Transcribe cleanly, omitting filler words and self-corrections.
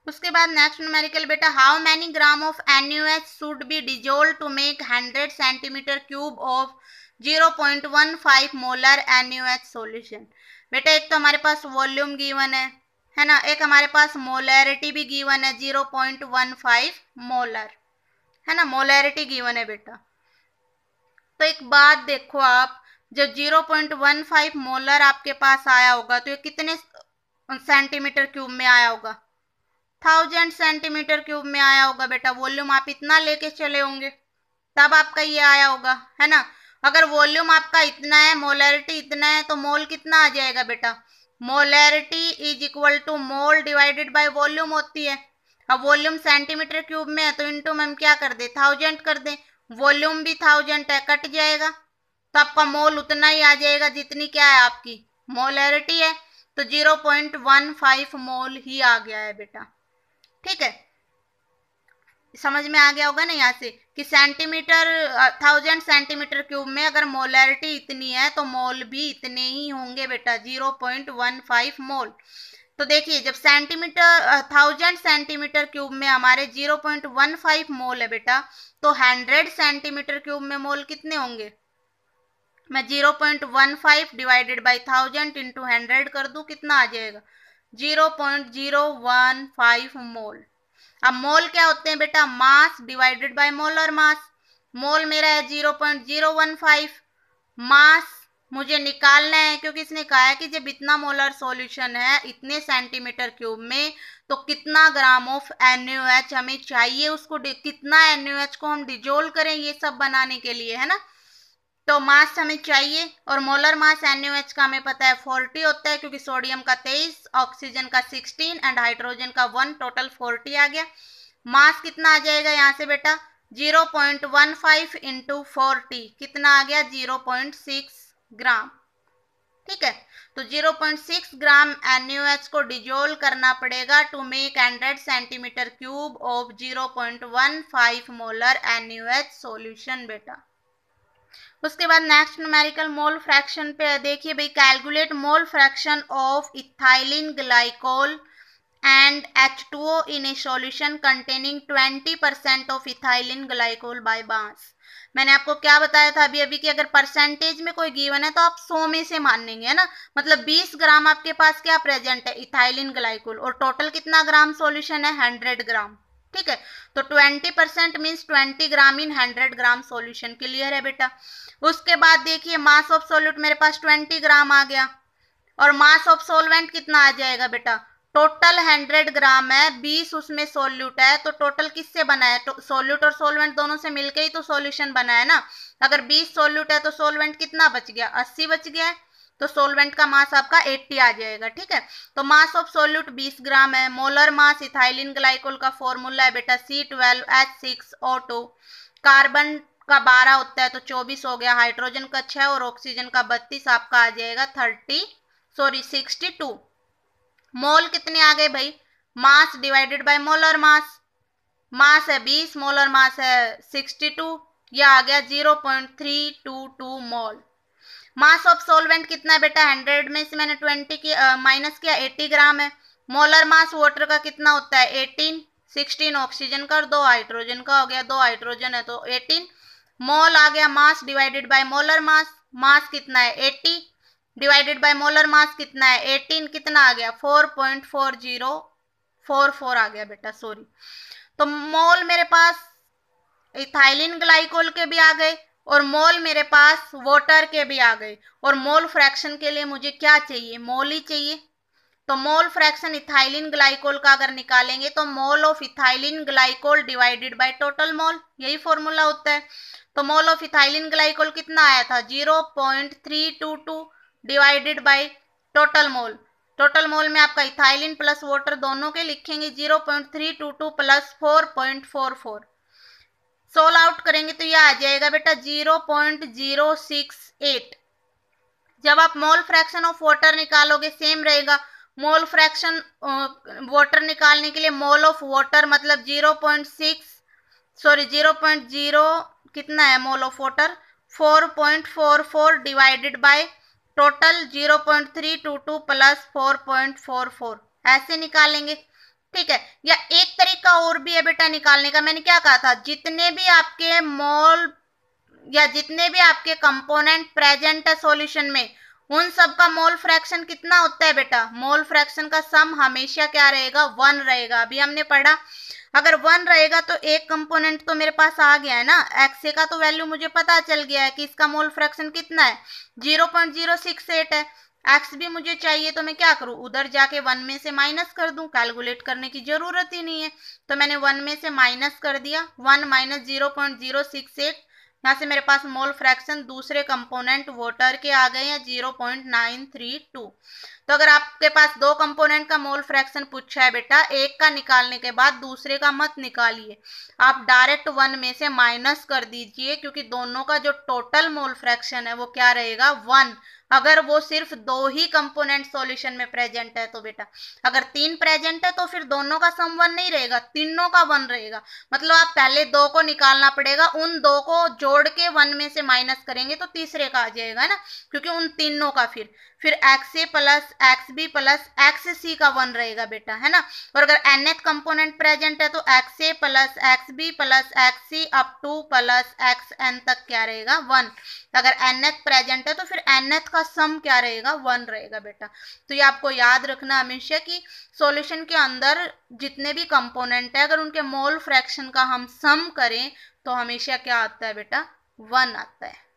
उसके बाद next numerical बेटा, how many gram of NaOH should be dissolve to make 100 centimetre cube of 0.15 molar NaOH solution. बेटा एक तो हमारे पास वॉल्यूम गिवन है ना, एक हमारे पास मोलैरिटी भी गिवन है 0.15 मोलर, है ना, मोलैरिटी गिवन है बेटा। तो एक बात देखो आप, जब 0.15 मोलर आपके पास आया होगा तो ये कितने सेंटीमीटर क्यूब में आया होगा? 1000 सेंटीमीटर क्यूब में आया होगा बेटा। वॉल्यूम आप इतना लेके चले होंगे तब आपका ये आया होगा, है ना। अगर वॉल्यूम आपका इतना है, मोलैरिटी इतना है, तो मोल कितना आ जाएगा बेटा? Molarity is equal to mole divided by volume होती है। अब वॉल्यूम सेंटीमीटर क्यूब में है तो इनटू में हम क्या कर दे, 1000 कर दें। वॉल्यूम भी 1000 है, कट जाएगा तो आपका मोल उतना ही आ जाएगा जितनी क्या है आपकी मोलैरिटी है। तो 0.15 मोल ही आ गया है बेटा। ठीक है, समझ में आ गया होगा ना यहाँ से कि सेंटीमीटर 1000 सेंटीमीटर क्यूब में अगर मोलैरिटी इतनी है तो मोल भी इतने ही होंगे बेटा, 0.15 मोल। तो देखिए जब सेंटीमीटर 1000 सेंटीमीटर क्यूब में हमारे 0.15 मोल है बेटा, तो 100 सेंटीमीटर क्यूब में मोल कितने होंगे? मैं 0.15 डिवाइडेड बाई 1000 इंटू 100 कर दूं, कितना आ जाएगा? 0.015 मोल। अब मोल क्या होते हैं बेटा? Mass divided by molar mass. Mole मेरा है 0.015, मास मुझे निकालना है क्योंकि इसने कहा है कि जब इतना मोलर सॉल्यूशन है इतने सेंटीमीटर क्यूब में तो कितना ग्राम ऑफ NaOH हमें चाहिए, उसको कितना NaOH को हम डिजोल्व करें ये सब बनाने के लिए, है ना। तो मास हमें चाहिए और मोलर मास NaOH का हमें पता है 40 होता है क्योंकि सोडियम का 23, ऑक्सीजन का 16 एंड हाइड्रोजन का 1, टोटल 40 आ गया। मास कितना आ जाएगा यहाँ से बेटा? 0.15 इंटू 40 कितना आ गया? 0.6 ग्राम। ठीक है, तो 0.6 ग्राम NaOH को डिजोल्व करना पड़ेगा to make 100 centimetre cube of 0.15 molar NaOH solution बेटा। उसके बाद नेक्स्ट न्यूमेरिकल मोल फ्रैक्शन पे देखिए भाई, calculate mole fraction of ethylene glycol and H2O in A solution containing 20% of ethylene glycol by mass. मैंने आपको क्या बताया था अभी अभी कि अगर परसेंटेज में कोई गिवन है तो आप 100 में से मानेंगे, है ना। मतलब 20 ग्राम आपके पास क्या प्रेजेंट है? इथाइलिन ग्लाइकोल, और टोटल कितना ग्राम सॉल्यूशन है? 100 ग्राम। ठीक है, तो 20% मीन्स 20 ग्राम इन 100 ग्राम सॉल्यूशन। क्लियर है बेटा। उसके बाद देखिए मास ऑफ सोल्यूट मेरे पास 20 ग्राम आ गया और मास ऑफ सोलवेंट कितना आ जाएगा बेटा? टोटल 100 ग्राम है, 20 उसमें सोल्यूट है, तो टोटल किससे बना है? तो सोल्यूट और सोलवेंट दोनों से मिलके ही तो सॉल्यूशन बना है ना। अगर 20 सोल्यूट है तो सोलवेंट कितना बच गया? 80 बच गया है, तो सोलवेंट का मास आपका 80 आ जाएगा। ठीक है, तो मास ऑफ सोल्यूट 20 ग्राम है। मोलर मास इथाइलिन ग्लाइकोल का फॉर्मूला है बेटा C12H6O2। कार्बन का 12 होता है तो 24 हो गया, हाइड्रोजन का 6 और ऑक्सीजन का 32, आपका आ जाएगा 62। मोल कितने आ गए भाई? Mass divided by molar mass. Mass है 20, मोलर मास है 62, यह आ गया 0.322 मोल। मास ऑफ सोलवेंट कितना है बेटा? 100 में से मैंने 20 की माइनस किया, 80 ग्राम है। मोलर मास वाटर का कितना होता है? 18, 16 ऑक्सीजन का और 2 हाइड्रोजन का हो गया, 2 हाइड्रोजन है तो 18 मोल आ गया। Mass divided by molar mass, mass कितना है? 80 डिवाइडेड बाय मोलर मास कितना है? 18, कितना आ गया? 4.4044 आ गया बेटा, सॉरी। तो मोल मेरे पास इथाइलिन ग्लाइकोल के भी आ गए और मोल मेरे पास वाटर के भी आ गए, और मोल फ्रैक्शन के लिए मुझे क्या चाहिए? मोल ही चाहिए। तो मोल फ्रैक्शन इथाइलिन ग्लाइकोल का अगर निकालेंगे तो mole of ethylene glycol divided by total mole, यही फॉर्मूला होता है। तो मोल ऑफ इथाइलिन ग्लाइकोल कितना आया था? 0.322 divided by total mole. Total mole में आपका इथाइलिन प्लस वाटर दोनों के लिखेंगे, 0.322 प्लस 4.44, सोल आउट करेंगे तो यह आ जाएगा बेटा 0.068। जब आप मोल फ्रैक्शन ऑफ वाटर निकालोगे सेम रहेगा। मोल फ्रैक्शन वाटर निकालने के लिए मोल ऑफ वाटर मतलब 0.0 कितना है mole of water? 4.44 divided by total 0.322 plus 4.44, ऐसे निकालेंगे। ठीक है। या एक तरीका और भी है बेटा निकालने का, मैंने क्या कहा था, जितने भी आपके मोल या जितने भी आपके कंपोनेंट प्रेजेंट है सॉल्यूशन में, उन सब का मोल फ्रैक्शन कितना होता है बेटा, मोल फ्रैक्शन का सम हमेशा क्या रहेगा, 1 रहेगा। अभी हमने पढ़ा अगर 1 रहेगा तो एक कंपोनेंट तो मेरे पास आ गया है ना, एक्स का तो वैल्यू मुझे पता चल गया है कि इसका मोल फ्रैक्शन कितना है, 0.068 है। एक्स भी मुझे चाहिए तो मैं क्या करूं, उधर जाके 1 में से माइनस कर दूं, कैलकुलेट करने की जरूरत ही नहीं है। तो मैंने 1 में से माइनस कर दिया, 1 माइनस 0.068, यहाँ से मेरे पास मोल फ्रैक्शन दूसरे कंपोनेंट वाटर के आ गए हैं 0.932। तो अगर आपके पास दो कंपोनेंट का मोल फ्रैक्शन पूछा है बेटा, एक का निकालने के बाद दूसरे का मत निकालिए, आप डायरेक्ट 1 में से माइनस कर दीजिए, क्योंकि दोनों का जो टोटल मोल फ्रैक्शन है वो क्या रहेगा, 1। अगर वो सिर्फ दो ही कंपोनेंट सॉल्यूशन में प्रेजेंट है तो बेटा, अगर 3 प्रेजेंट है तो फिर दोनों का सम 1 नहीं रहेगा, तीनों का 1 रहेगा। मतलब आप पहले 2 को निकालना पड़ेगा, उन 2 को जोड़ के 1 में से माइनस करेंगे तो तीसरे का आ जाएगा ना, क्योंकि उन तीनों का फिर x A plus x B plus x C का 1 रहेगा बेटा, है ना। और अगर nth कंपोनेंट प्रेजेंट है तो x A plus x B plus x C up to plus x N तक क्या रहेगा, 1। अगर nth प्रेजेंट है तो फिर nth का सम क्या रहेगा, 1 रहेगा बेटा। तो ये आपको याद रखना हमेशा कि सॉल्यूशन के अंदर जितने भी कंपोनेंट है, अगर उनके मोल फ्रैक्शन का हम सम करें तो हमेशा क्या आता है बेटा, 1 आता है।